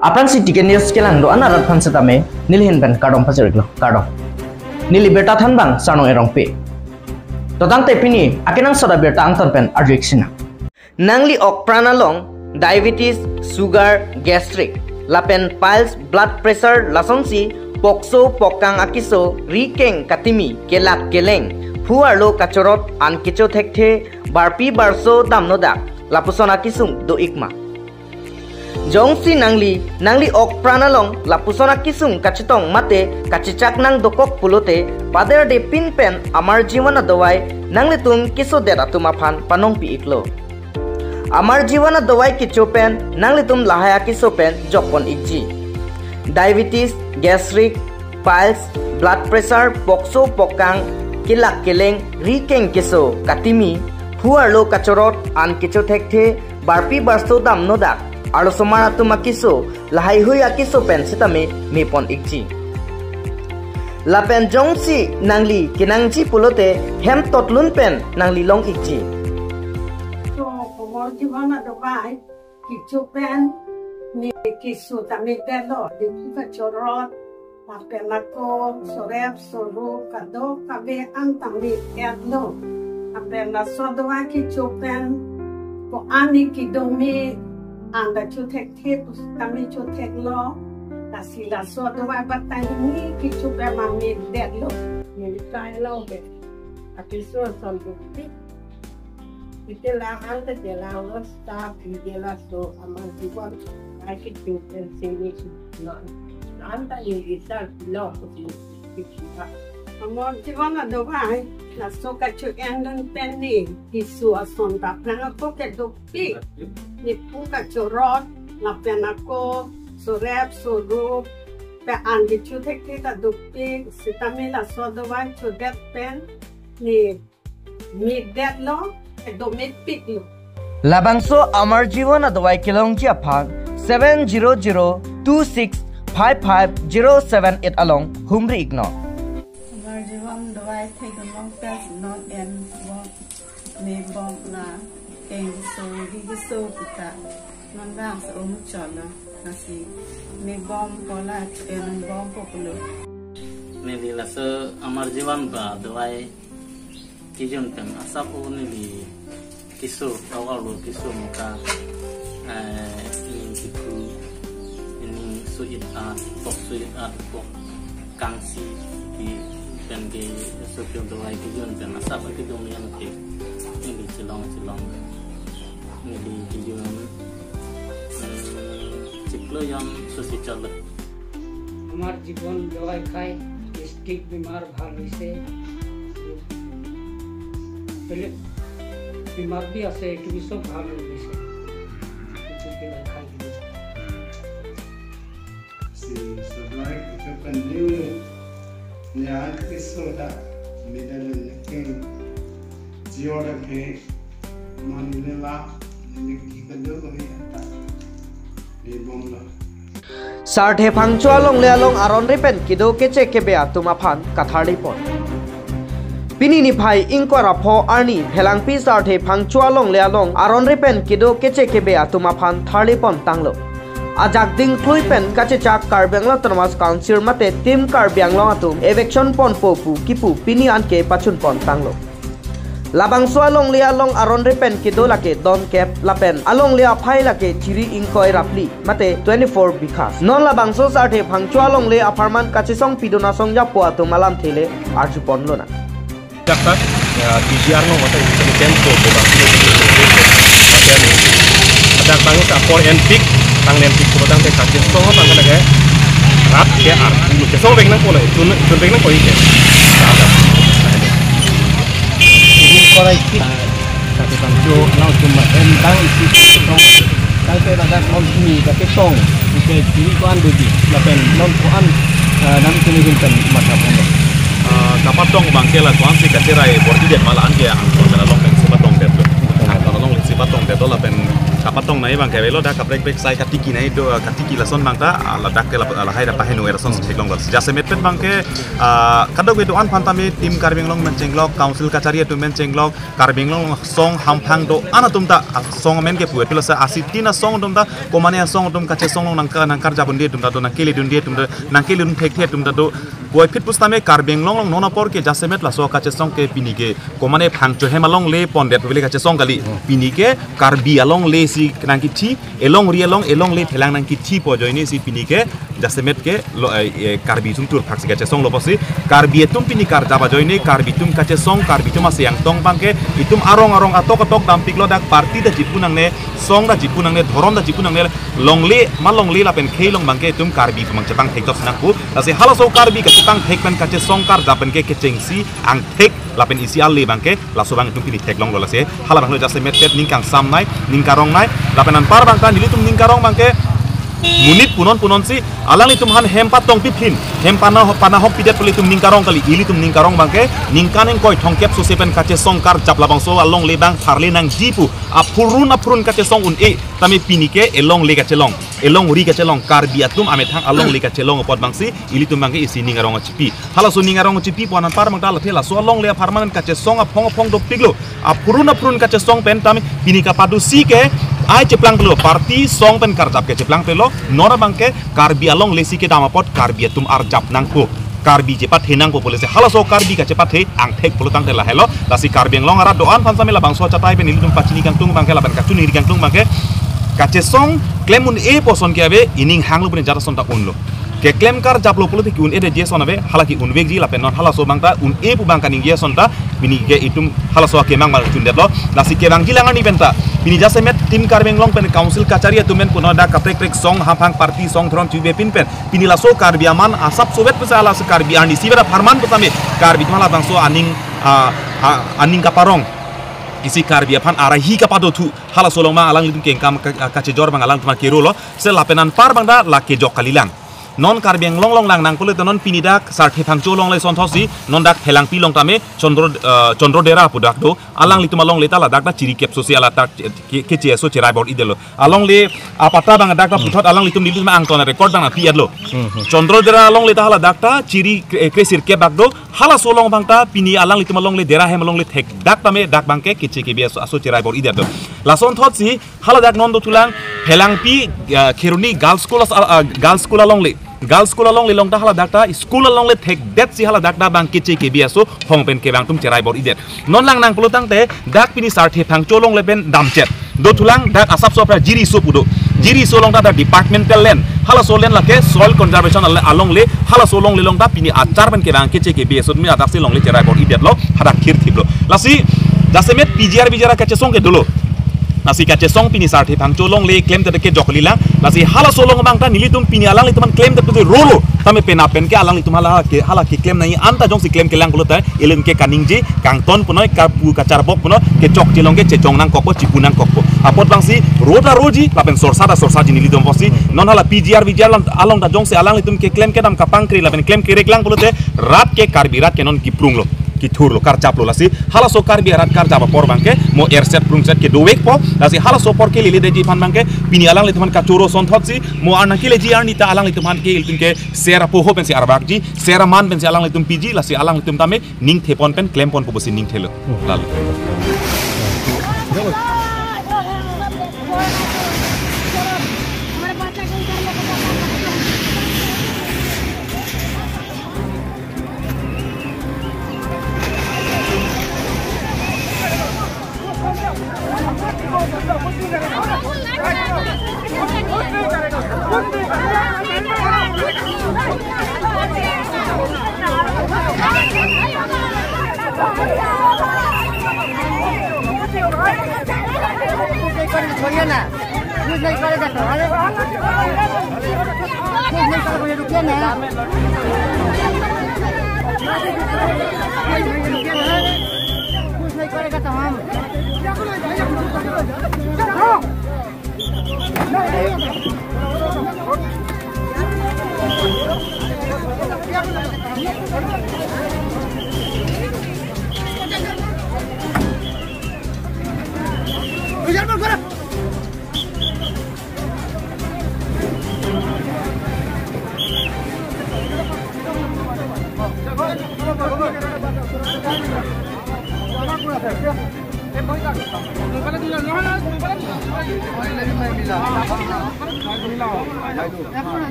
Apran si tiket news kelang do anarat phan setame nilhin ben kardom pasarik lo kardom nili beta than bang sano erong pe totang te pini akinang soda beta angton pen addiction nangli ok pranalong diabetes sugar gastric lapen piles blood pressure lasongsi pokso pokang akiso rikeng katimi kelak keleng puarlo kachorot an kicho thekte barpi barso damnoda lapusona kisung do ikma jongsi nangli ok pranalong lapusona kisung kachitong mate kachicak nang dokok pulote pader de pin pen amar jiwana dawai nangli tum kiso dera tumaphan panong pi iklo amar jiwana dawai kicho pen nangli tum lahaya kiso pen jokon ikji diabetes gastric piles blood pressure pokso pokang kilak keleng rikeng kiso katimi huarlo kachorot an kicho thekte barpi barsto dam nodak alo somara tumakiso lahai hui akiso pen sitame mepon ikji lapen jongsi nangli kinangji pulote hem totlun pen nangli long ikji so komor jiwana dobai kicho pen ni kiso tame delo de ka chorot lapen ako sorep soru kado kabe antami etno apen la sodoa kicho pen ko ani kidomi anda cutek tip kami cutek lo kasila so doa batang ni kicu pe mami dead lo ni kai lo be akiso son bukti kita la anta de la lo sta pi de la so aman jiwan ai kicu pen sini no anta ye isa lo kicu amor jiwan ado bai la so kacu endon pen ni kisu ason ta prana ko ke dukti ni puka chorot la penako sorep sorup pe andi chutek ta dukti sitame la sodowa chudet pen ni midet lo do mit pit lo labangso amar jiwana dawai kilongji aphan 700265507 along humri igno amar jiwan dawai thegong pes non en ne bom na keng so di so kita nandang so muchala nasi ne bom pola en bom populo ne di la so amar jiwan ba dawai kijun tem asapu ne di kiso awal lo kiso muka ini kiku ini suit pok kangsi di pen ke so pyo dawai kijun tem asapu kijun yang ke ini cilong ini di kijun ciklo yang susi chal हमार जीवन दवाई खाए stick बीमार भालो से पहले बीमार भी आसे एक भी सब भालो से दवाई खाए si sebagai kepentingan yang kisoda medal king jiora ke manila niki kado kami ata di bomla sarthe phangchwa long le along aron repen kido keche kebe atuma phan kathari pon pini ni phai ingkora pho arni phelangpi sarthe phangchwa long le along aron repen kido keche kebe atuma phan tharli pon tanglo ajak ding thlui pen kache chak karbengla thermas council mate tim karbengla atum eviction pon popu kipu pini anke pachun pon tanglo labang so along le along aron repen kido lake don cap lapen along le aphai lake chiri ingkoi rapli mate 24 bikhas non labang so sarthe phangchwa along le aparman kache song pidona song ja po atum malam thele arju pon lona jakta TGR no mata itu tempo ko ba ada bangun sa for and pick tang nem pick ko tang te kache song tang kana ke rap ke ar ke so bek nang ko le chun bek nang ko ike korai kita tapi bangjo lau cuma tentang isi tong kalau ada kaum ini tapi tong jika ini tuan budi lapen non tuan nam kini hinten mata pondok dapat tong bangke la tuan si kacerai bordi dia malah anke kalau long si batong dia kalau long si batong dia lapen kapatong nai bang kebelo dah kaprek brek sai katiki nai do katiki lason bang ta ladak ke la hai da pahen no erason seklong bal jase met bang ke kadok we do an phantame tim Karbenglong mencenglok council kacaria tu mencenglok Karbenglong song hampang do anatum ta song men ke puet pilasa asitina song dum ta komane song dum kache song nangkar jabun dia dum ta do nakeli dun dia dum ta nakeli dun thek dum ta do boy fit pustame Karbenglong nona por ke jase met la so kache song ke pinike komane phangcho hemalong le pondet bele kache song kali pinike Karbi along le si nang ki thi elong le thelang nang ki thi po joini si pinike jasemet ke Karbi tum tur phak kache song lo posi Karbi tum pini kar jaba joini Karbi tum kache song Karbi tum asiang tong bangke itum arong atok dampik lo dak parti da jipunang ne song da jipunang ne thoron da jipunang ne long le la pen khelong bangke tum Karbi tum chapang thek tok snaku ase hala so Karbi ka chapang thek pen kache song kar japan ke chengsi ang thek lapen isi ali bangke laso bang tum pini thek long lo se hala bang lo jasemet tet ningkang sam nai ningkarong nai lapenan par bang tan dili tum ningkarong bangke munit punon si alang itum han hempa tong piphin hempana hok pidet puli tum ningkarong kali ili tum ningkarong bangke ningkanen koi thongkep so sepen kache song kar jap labang so along le bang tharle nang jipu apurun kache song un e tami pinike elong le kache long elong uri kache long Karbi atum ame thang along le kache long opot bangsi ili tum bangke isi ningarong chipi hala so ningarong chipi ponan par mang dal thela so along le permanent kache song phong do piglo apurun kache song pen tami pinika padu si ke ai ceplang pelo parti song pen karjap ke ceplang pelo nora bangke Karbi along lesi ke damapot Karbi atum arjap nangko Karbi cepat henang ko polisi hala so Karbi ka cepat he ang thek polo tang tela helo lasi Karbenglong ara doan pansame la bangso chatai pen ilum pachini kang tung bangke la ban kachuni kang tung bangke kache song klemun e poson ke abe ining hanglo bun jara sonta unlo ke klem kar japlo polo ti un e de jeson abe halaki un vegji la pen non hala so bangta un e pu bangka ning sonta bini ke itum hala so ke mang mal tundet lo lasi ke bang gilangan ni benta bini jase met tim Karbenglong pen council kacaria tumen puno da kaprek song hampang parti song thron tube pin pen bini la so Karbi aman asap sovet pesala se Karbi ani sibera farman pesame Karbi mala bang so aning kaparong isi Karbi aphan arahi kapado thu hala solong ma alang litum kengkam kache jor bang alang tuma kerolo se lapenan par bang da la ke jok kalilang non Karbenglong long lang nang pole non pinidak sarthe thangcho long le son thosi non dak thelang pi long tame chondro dera pudak do alang lituma long leta la dak da chiri kep social atak ke che so cherai bor idelo along le apata bang dak da puthot alang litum nilu ma ang ton record bang pi adlo chondro dera long leta hala dak ta chiri kresir ke bak do hala so long bang ta pini alang lituma long le dera hem long le thek dak tame dak bang ke che ke bias aso cherai bor idelo la son thosi hala dak non do tulang helang pi kheruni girls school along le girls school along le long ta hala dakta school along le thek det si hala dakta bang kiche ke biaso hong pen ke bang tum cherai bor idet non lang nang pulutang te dak pini sarthe thang cholong le pen damchet do thulang dak asap so pra jiri so pudo jiri so long ta departmental land hala so land la ke soil conservation along le hala so long le long ta pini achar pen ke bang kiche ke biaso mi adak si long le cherai bor idet lo hada khir thiblo lasi jasemet pjr bijara kache song ke dolo nasi kache song pini sarthe thangcho long le claim te ke joklilang nasi hala solong bang ta nilitum pini alang le tuman claim te tu rolo tame pena pen ke alang litum hala ke claim nai anta jong si claim ke lang kulota elen ke kaningji kangton punoi kapu kacharbok puno ke chok chilong ke chechong nang kokpo chipunang kokpo apot bang si roda roji lapen sorsa ji nilidom posi non hala pgr along da jong si alang litum ke claim ke dam kapang kri lapen claim ke reglang kulote rat ke Karbi rat ke non kiprung lo ki thurlo kar japlo lasi hala so Karbi arat kar jaba por bangke mo airset prung set ke dowek po lasi hala so por ke lile de ji fan bangke pini alang le tuman ka choro son thotsi mo ana ke le ji arni ta alang le tuman ke iltin ke sera po ho pen si arbak ji sera man pen si alang le tum piji lasi alang le tum tame ning thepon pen claim pon po bosi ning thelo lal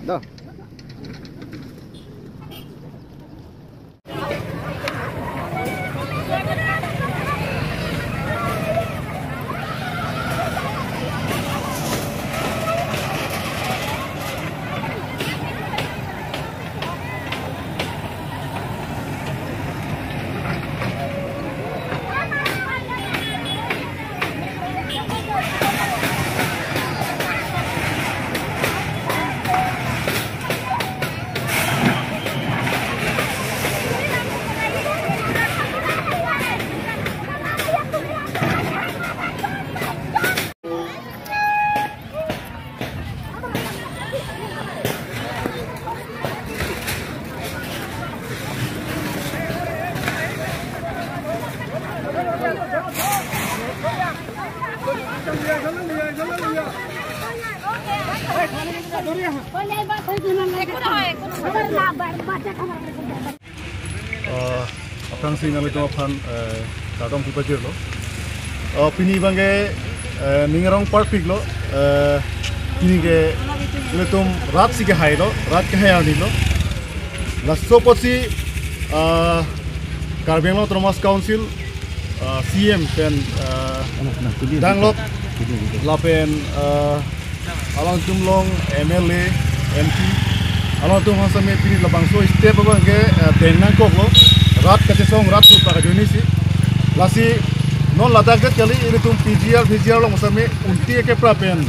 Dah. Apang sih nami tu apang kadang tu baju lo. Pini bangge ningerong park pig lo. Pini ke letum rat sih ke hai lo, rat ke hai ani lo. Lasso posi Karbiang lo Thomas Council CM pen danglok lapen alang tumlong MLA MP alang tum hasame pini labang so step bangge tenang kok lo. Rat kacesong rat purpa kajonisi lasi non ladak det kali ini tum PGR lo masame unti ke prapen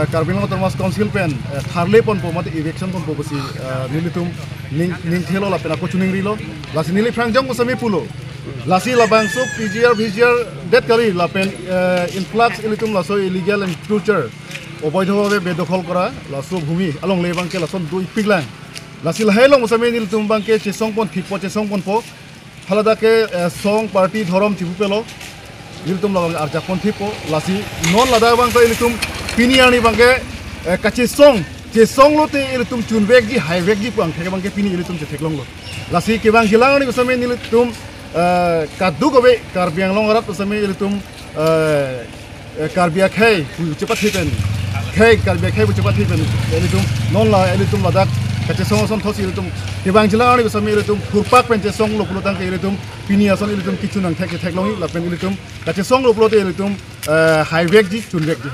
Karbiang Thomas Council pen tharle pon po mate election pon po besi nili tum ning thelo la pen ako chuning rilo lasi nili frangjong masame pulo lasi labang so PGR det kali la pen influx ini tum laso illegal and culture oboidhobe bedokol kora laso bhumi along lebang ke lason dui piglang lasi lahelong masame nili tum bangke chesong pon thikpo chesong pon po halada ke song party dhorom tipu pelo niltum labang arja kon thipo lasi non lada bang ta ilitum piniani bangke kache song lo te ilitum chunbek gi highway gi pang theke bangke pini ilitum che theklong lo lasi ke bang hilangani ko same nilitum kaddu gobe Karbiang long rat same ilitum Karbiak hai cepat hipen khai Karbiak hai cepat hipen ilitum non la ilitum ladak kace song son thosi tum hibang jila ani besami tum purpak pen ce song loplo tang ke tum pinia son tum kichu nang thek thek longi la pen tum kace song loplo te tum highway ji chunwek ji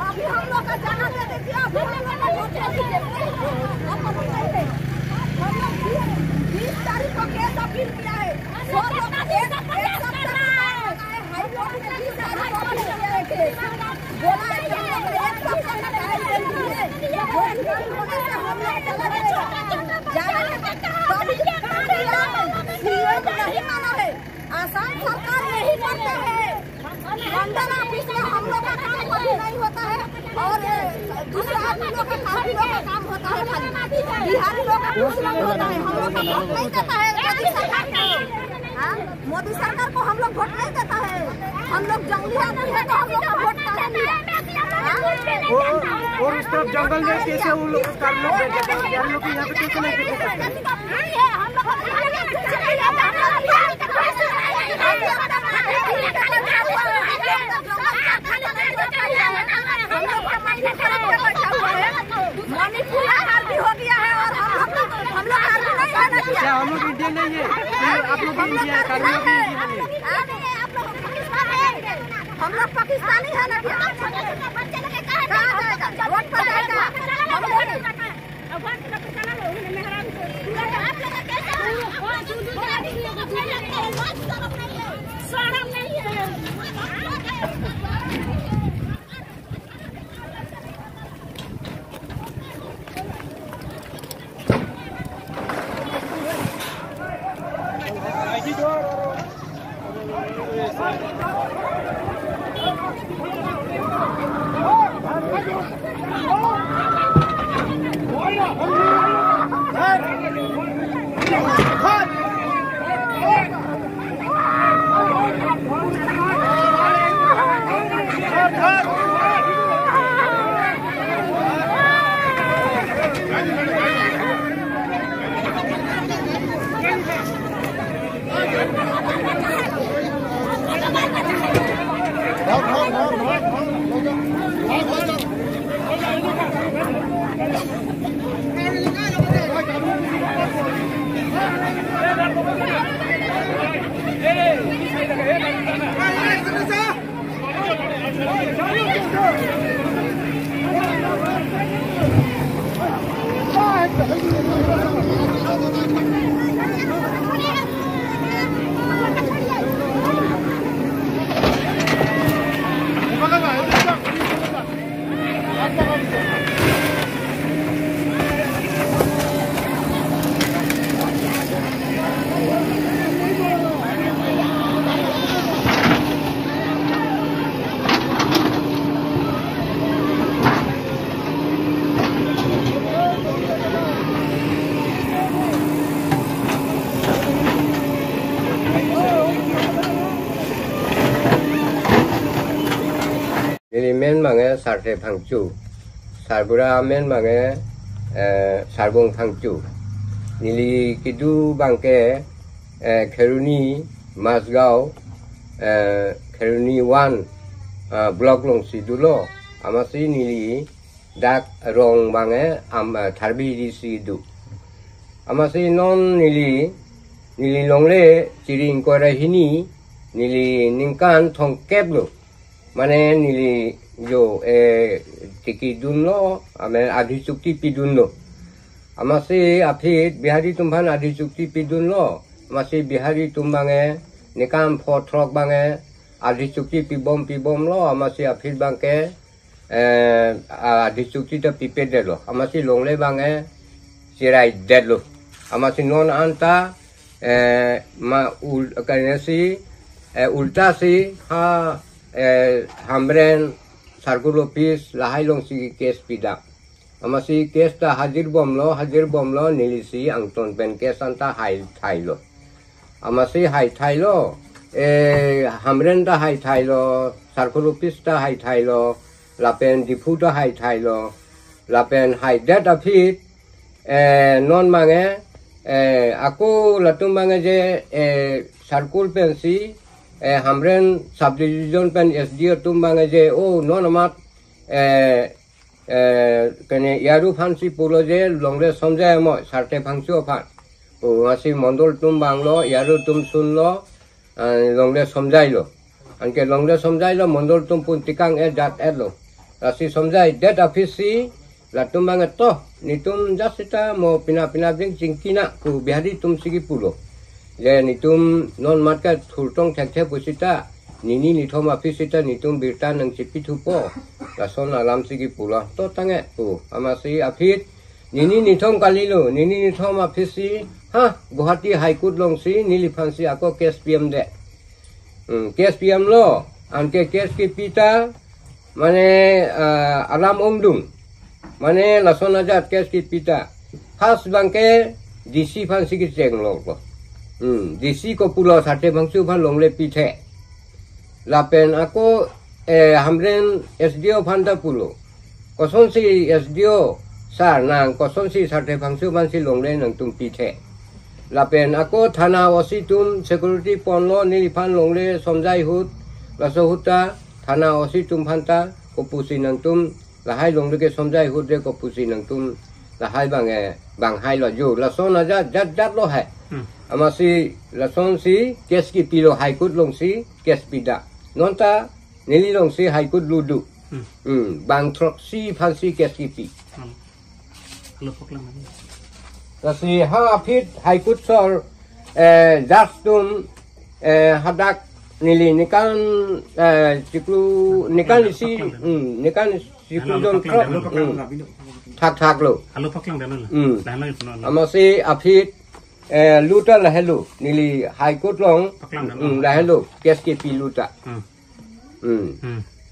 अभी हम लोग का जाना है देखिए अभी हम लोग का वोट हम लोग 20 तारीख को केस अपील किया है 100 लोग एक सप्ताह हाई कोर्ट में 20 तारीख को अपील किया है केस बोला है कि हम लोग एक सप्ताह में टाइम देंगे वोट होने से हम लोग चला गए जाना है तभी सीएम नहीं माना है आसाम सरकार नहीं करता है मंडल ऑफिस में हम लोग का काम कभी नहीं होता है और दूसरे आदमी लोग का काफी लोग का काम होता है बिहारी लोग का कुछ नहीं होता है हम लोग का वोट नहीं देता है मोदी सरकार को मोदी सरकार को हम लोग वोट नहीं देता है हम लोग जंगली आदमी है तो हम लोग का वोट और इस तरफ जंगल में कैसे वो लोग काम लोग बेचते हैं यार लोग यहाँ पे कैसे नहीं बेचते हम लोग भी हो गया है और हम लोग इंडियन नहीं है आप लोग इंडिया हम लोग पाकिस्तानी है ना कहाँ जाएगा वोट पर जाएगा men mange sarte phangchu sarbura men mange sarbong phangchu nili kidu bangke Kheruni Masgao Kheruni 1 block long sidulo amasi nili dak rong bange tharbi di sidu amasi non nili longle chiring korahini nili ningkan thongkeblo mane nili yo tiki dunlo ame adhi chukti pidunlo amase aphit bihari tumban adhi chukti pidunlo amase bihari tumbange nikam photrok bange adhi chukti pibom lo amase aphit bangke adhi chukti ta pipedelo amase longle bange sirai dedlo amase non anta ma ul kanesi ulta si ha hamren sargul office lahai long si case pida amasi case ta hadir bomlo nilisi angton pen case anta hai thailo amasi hai thailo hamren ta hai thailo sargul office ta hai thailo lapen diputa hai thai lo lapen hai det apit non mange aku latum mange je sarkul pensi hamren subdivision pen SD tum mange je oh non amat kene yaru phansi pulo je longre somjay mo sarte phangchu phan o asi mondol tum banglo yaru tum sunlo longre somjay lo anke longre somjay lo mondol tum pun tikang dat lo asi somjay det afisi latum banget toh nitum jasita mo pina bing cingkina ku bihari tum sigi pulo je nitum non matka thultong thek pusita nini nitom afisita nitum birta nang cipitu po lason alam sigi pulo to tange ku amasi afit nini nitom kalilo nini nitom afisi ha Guwahati High Court long si nilipansi ako case PM de case PM lo anke case ki pita mane alam umdung mane lason aja case ki pita khas bangke DC pansi ki ceng lo DC ko pulau sate bangsu pan longle pithe lapen ako hamren SDO phanda pulo koson si SDO sar nang koson si sate bangsu pansi longle nang tum pithe lapen ako thana wasi tum security ponlo nilipan longle somjai hut laso huta thana wasi tum phanta kopusi nang tum lahai longle ke somjai hut de kopusi nang tum lahai bang hai lo ju lason aja jat lo hai amasi lason si kes ki pilo High Court long si kes pida nonta nili long si High Court ludu bang trok si phansi kes ki pi Kasi hapit High Court sor jastum hadak nili nikan ciklu nikan isi ciklu don trok thak lo amasi apit luta la hello nili High Court long la hello kes ki pi luta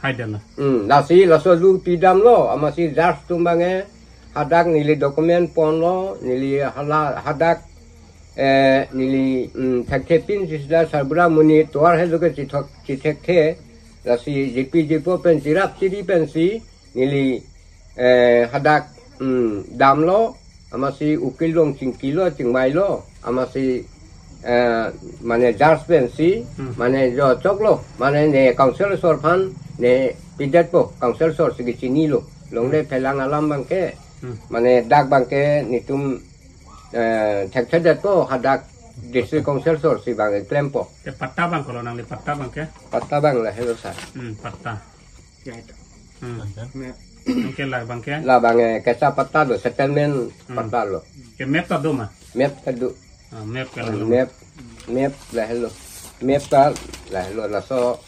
hai dala lasi laso lu pidam lo amasi jastum bange hadak nili dokumen ponlo nili hadak nili thakepin sisda sarbra muni toar hello ke chithekhe lasi jipo pen sirap siri pensi nili hadak damlo amasi ukilong cingkilo cingmailo amasi mane jars pensi mane jo choklo mane ne council sorpan ne pidat po council sor sigi chini lo longde phelang alam bangke mane dak bangke nitum thekthedat po hadak district council sor si bang klempo patta bang kalau nang le patta bang ke patta bang la hello sa patta Mungkin lah bang ke la bang kesa patta lo settlement patta lo ke map ta do ma map kadu map la hello map ta la hello la so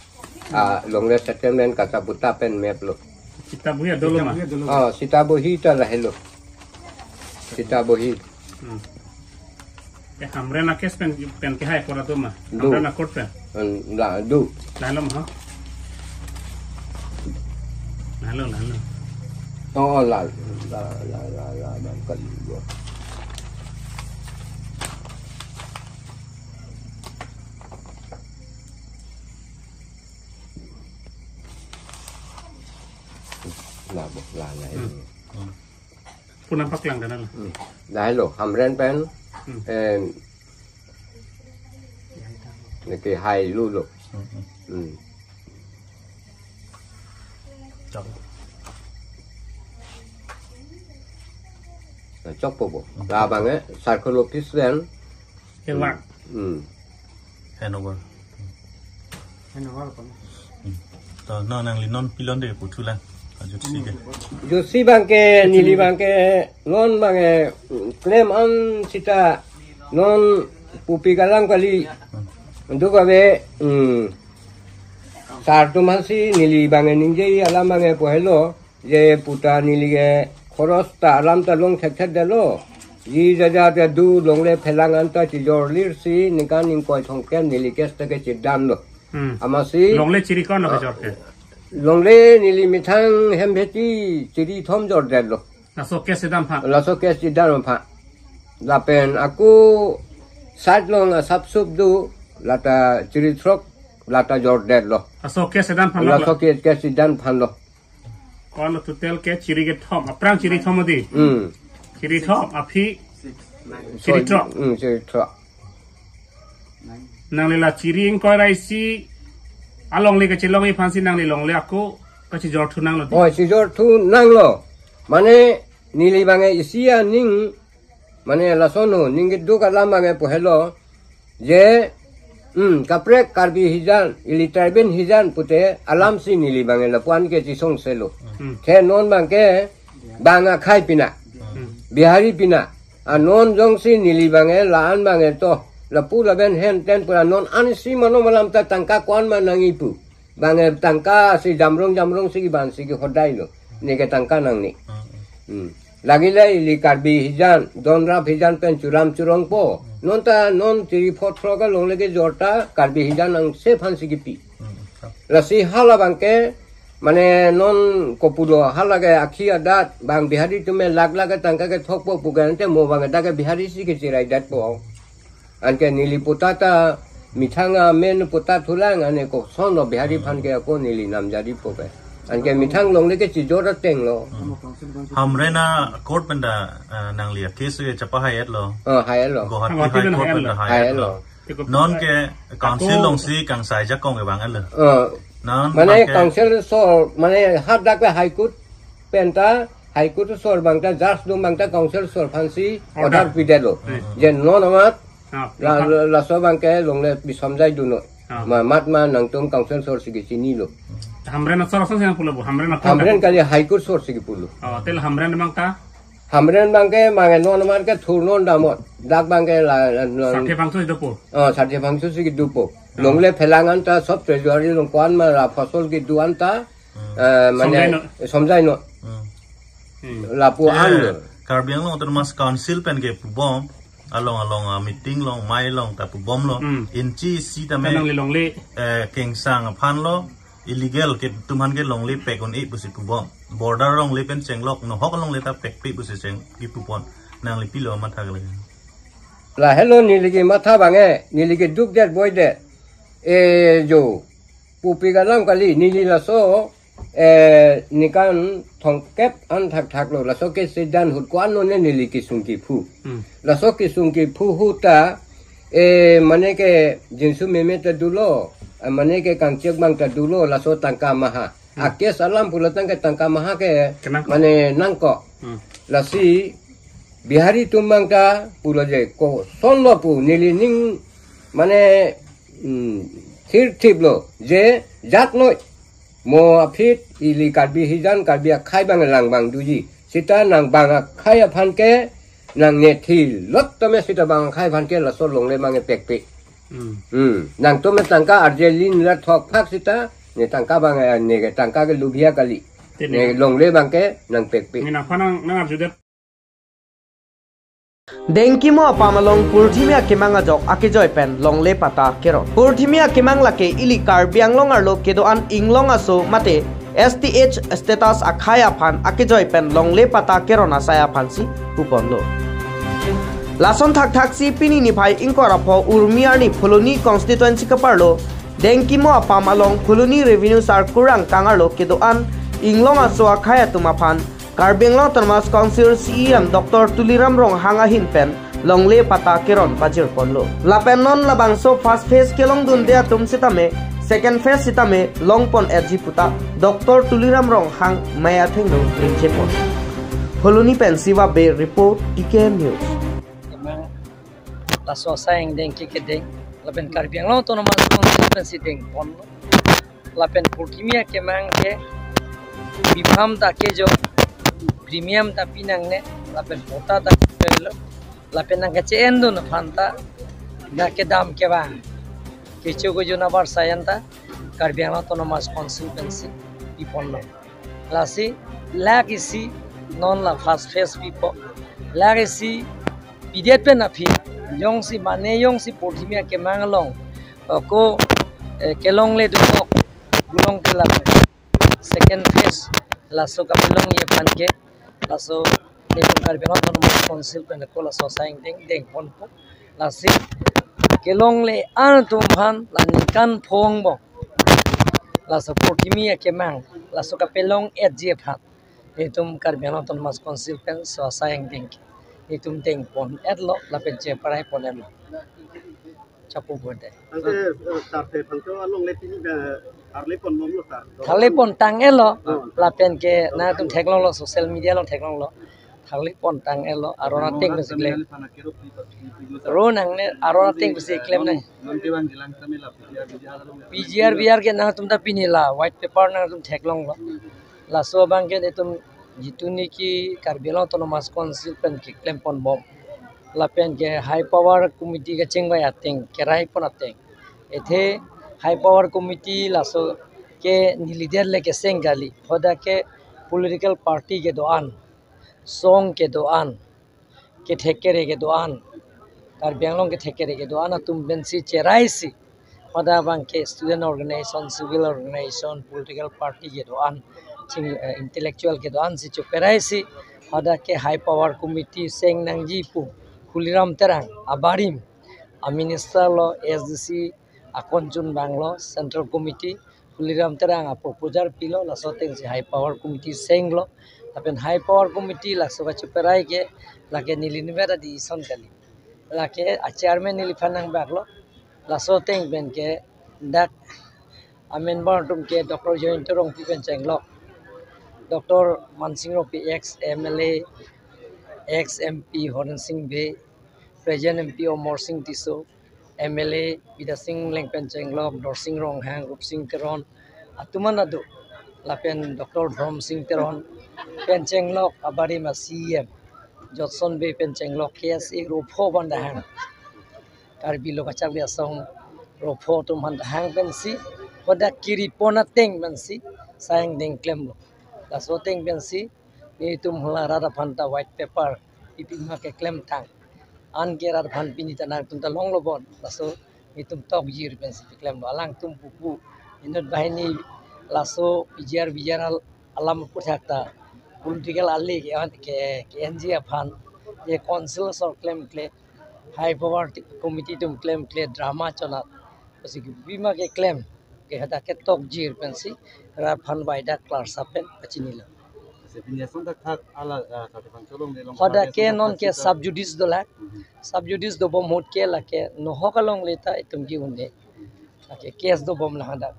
longre settlement kasa buta pen map lo kita buhi dolo ma sita bohi ta la hello sita bohi hamre na kes pen ke hai pora do ma hamre na court pen la du la lo ma la la bang kali go la pun nampak lang dana la lo hamren pen niki hai lu lo chok po la bang psychologist then Helak Hanover to no nang linon pilon de putulan Josi bangke nili bangke non bange claim an sita non pupi galang kali untuk kabe sartu masih nili bange ninjai alam bange pohelo je puta nili ke koros ta alam ta long thek dalo ji jaja te du long le phelangan ta ti jor lir si nikan ning koi thong ken nili kes ta ke chidan lo amasi long le chiri kon no jor ke Longle nili mitang hembeti ciri thom jor lo. Laso kes sedam pha. Laso kes sidam pha. Lapen aku sat long asap sup du lata ciri throk lata jor lo. Laso kes sedam pha. Laso kes sidam pha lo. Kalau total ke ciri ke top, perang ciri top mati. Ciri top, api ciri top. Ciri top. Nang lila ciri yang kau raisi, along le kecil long ipan si nang le long le aku kecil jor tu nang lo. Oh, si jor tu nang lo. Mane nili bangai isia ning, mane lasono ning itu kalam bangai pohelo. Je, kaprek karbi hijan, ili terbin hijan pute alam si nili bangai lapuan ke cisong selo. Ke non bangke banga khai pina, bihari pina. Non jong si nili bangai laan bangai to. Lapu laben hen ten pura non anisi mano malam ta tangka kuan manangipu. Bangai tangka si jamrong si ban si hodai lo. Ni ke tangka nang ni. Lagi lagi li karbi hijan, don rap hijan pen curam curong po. Non ta non tiri pot floga long lagi jorta karbi hijan nang se pan si gipi. Lasi hala bangke mane non kopudo hala ke akhi adat bang bihari tume lag tangka ke thok po pugan te mo bang da ke bihari si ke cirai dat po. Anke nili putata mitanga men putat tulang ane ko sono bihari pan ke ko nili nam jadi po ke. Anke mitang long lagi cijora teng lo. Hamrena court benda nang lihat kes ke capa hayat lo. Hayat lo. Guwahati High Court benda hayat lo. Non ke council long si kang sai jakong ke bangan lo. Non. Mana council so mana hat dak ke High Court penta High Court so bangta jas dum bangta council so fansi order pide lo. Je non amat la so bangke long le bisomjai duno. Mat ma nang tum council so sigi sini lo. Hamren asal yang puluh bu, Hamren kali High Court source ki puluh. Oh, tel Hamren bangka? Hamren bangke mangen non amar ke thurnon damot, dak bangke la. Sarti bangsu itu po. Sarti bangsu sigi dupo. Longle phelangan ta sob treasury long kwan ma la fasol ki duan ta, mane somjai no. Lapu an. Karbiang long termas council pen ke bom. Along meeting long mai long tapu bom lo. Inci si tame. Long le. Kengsang pan lo. Illegal ke tuman ke long le pek on e busi pubom border long le pen chenglok no hok long le ta pek pe busi cheng ki pupon nang le pilo ma thag le la hello ni ligi matha bange ni ligi duk det boy de jo pupi ga lam kali ni li la so nikan thong kep an thak lo la so ke sidan hut kwan no ne ni li ki sung ki phu la so ki sung ki phu hu ta mane ke jinsu meme ta dulo mane ke kangcek bang ta dulo la so tangka maha ake salam pulatan ke tangka maha ke mane nangko la si bihari tumbang ta pulo je ko sonlo pu nili ning mane thir thiblo je jat noi mo apit ili karbi hijan karbi khai bang lang bang duji sita nang bang khai phan ke nang ne thi lot tame sita bang khai phan ke la so long le mang pek pek nang to me tangka arjelin la thok phak sita ne tangka bang ne ke tangka ke lubia kali ne long le bang ke nang pek pek ni na phanang nang arjudet Dengki mo apamalong purthimia kimanga jok akijoy pen longle pata kero purthimia kimang lake ili karbiang long arlo kedo an inglong aso mate STH status akhaya phan akijoy pen longle pata kero na saya phansi kuponlo Lason thak si pini ni phai ingkora pho urmiar ni pholoni constituency ka parlo dengki mo apamalong pholoni revenue sarkurang kangarlo kedo an inglong aso akhaya tuma phan Karbiang Thomas Council CM Dr. Tuliram Rong hanga hinpen longle pata keron pajir ponlo lapen non labangso first phase kelong dun dea tum sitame second phase sitame longpon edji puta Dr. Tuliram Rong hang maya thengno ringche pon holoni pensiva be report TK News la so sayang dengki ke deng lapen Karbiang Thomas Council president pon lapen purkimia ke mang ke bibham ta ke jo premium tapi nang ne lapen pota ta pelo lapen nang ke endo na phanta na ke dam ke ba ke chogo jona bar sayanta Karbiang Thomas consultancy iponno lasi lagisi non la fast face pipo lagisi pidet pe na phi yong si mane yong si portimia ke mangalong ko kelong le do gulong ke la second phase laso kapilong ye pan ke laso ni Karbiang Thomas Council pen ko laso saing deng pon po lasi kelong le an tum phan lan kan phong bo laso Purkimia kemang laso kapelong edje phat itum Karbi Anglong Autonomous Council pen so sayang ding itum ding pon edlo la pen che parai pon edlo chapu bode thale pon tang elo la pen ke na tum theklong lo social media long theklong lo thale pon tang elo arona ting besikle ro nang ne arona ting besiklem nai PGR ke na tum ta pinila white paper na tum theklong lo la so bang ke tum jituni ki Karbi Anglong Autonomous Council pen ki klem pon bom la pen ke high power committee ke chingwa ateng kerai pon ateng ethe high power committee la so ke ni leader le ke sengali hoda ke political party ke doan song ke doan ke thekere ke doan Karbi Anglong ke thekere ke doan tum bensi cherai si hoda bang ke student organization civil organization political party ke doan intellectual ke doan si chuperai si hoda ke high power committee seng nangji pu Kuliram terang abarim a minister lo SDC akonjun banglo central committee Kuliram terang a proposer pilo la soteng si high power committee seng lo tapen high power committee la so chuperai ke la ke nilinivera di ison kali la ke a chairman nilifanang baglo la soteng ben ke dak amen bar tum ke Dr. Jointorong pipen chenglo Dr. Mansingro ex MLA ex MP Horan Singh Be present MP Omar Singh Tiso MLA Vida Singh Lengpen Chenglok Dor Singh Rong Hang Rup Singh Teron atuman adu lapen Dr. Dhrom Singh Teron pen Chenglok abari ma CM Johnson Be pen Chenglok KSA Ropho banda hang Karbi lo kachak dia song Ropho tum handa hang pen si hoda kiri pona teng men si sayang ding klem lo la so teng pen si ni tum hula rada phanta white paper ipima ke claim tang an ke rada phan pini ta na tum ta long lo bon laso ni tum tok yir pen si claim alang tum pupu inot bahini laso bijar alam puthakta political ali ke NG phan ye council or claim kle high power committee tum claim kle drama chona pasi bima ke claim ke hada ke tok yir pen si ra phan baida class apen achinila hoda ke non ke subjudice dola subjudice do bom hot ke la ke no hokalong leta itum ki unde ke case do bom la hada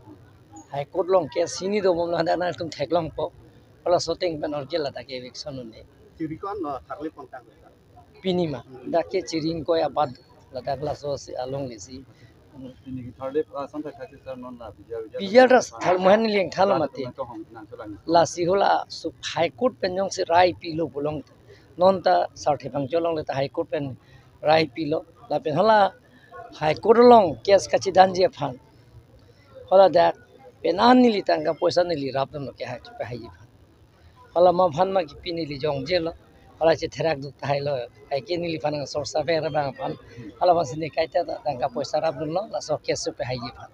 high court long ke sini do bom la hada na tum theklong po ola soteng ben or ke la ta ke election unde chirikon no tharle pontang pinima da ke chiring ko ya bad la ta kla so along lesi Bijar thal mohani liang thal mate la sihola su high court pen jong se rai pilo bolong non ta sarthe phang cholong le ta high court pen rai pilo la pen hala high court long case kachi danje phan hala da penan ni li tanga poisa ni li rap no ke ha pe hai phan hala ma phan ma ki pini li jong je lo hala che therak du tai lo ai ke ni li phan nga sor sa ve ra bang phan hala ma sini kai ta tanga poisa rap no la so case pe hai phan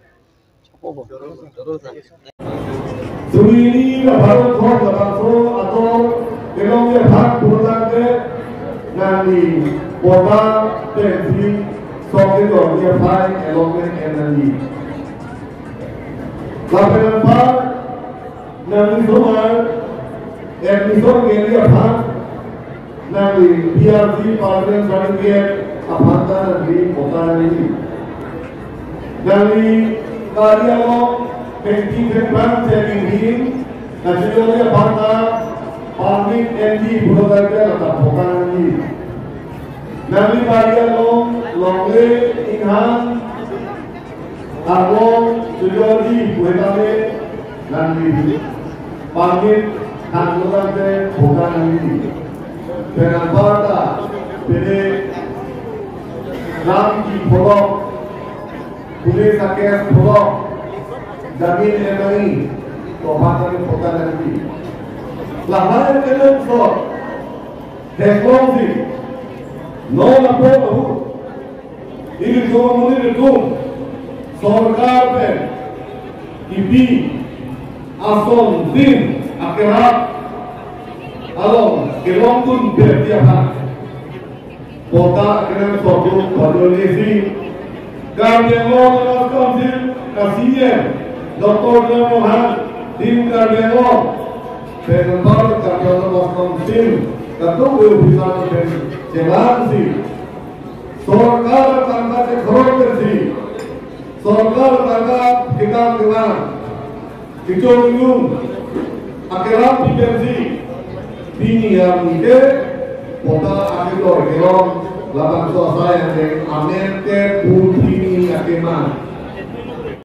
chopo Suri la bharat thor la bhaso ator kelong ye bhat pulang ke nani boba pensi soke do ye phai elong ke enani la penpa nani somar episode ke ye bhat nani PRC parliament certificate apanta nani boba nani nani karya Painting the plant taking him, naturally about farming and the product of the Pokani. Nami Paria long in hand, along to Jodi, Puetame, Nami, farming and Lodante, Pokani. Penapata, Pene, Ramki Polo, Police Akas Polo. Jamiin MI to bahasa kota nanti. Lahir kelom so, teknologi, no lapo bahu. Ini semua muni itu, sorkar pe, ibi, ason din, akhirat, along kelom tun bertiapan. Kota kelom soju Banyuwangi, Karbi Anglong Autonomous Council kasihnya. Dr. Mohan Tim Karbengo Penonton Karbengo Konsil Ketua Urusan Jelansi Sorkar Tangkat Ekorokersi Sorkar Tangkat Kita Kenal Kicung Akhirnya Pipensi Bini yang ide Kota Akhirnya Kelong Lapan Suasa yang Amen Ke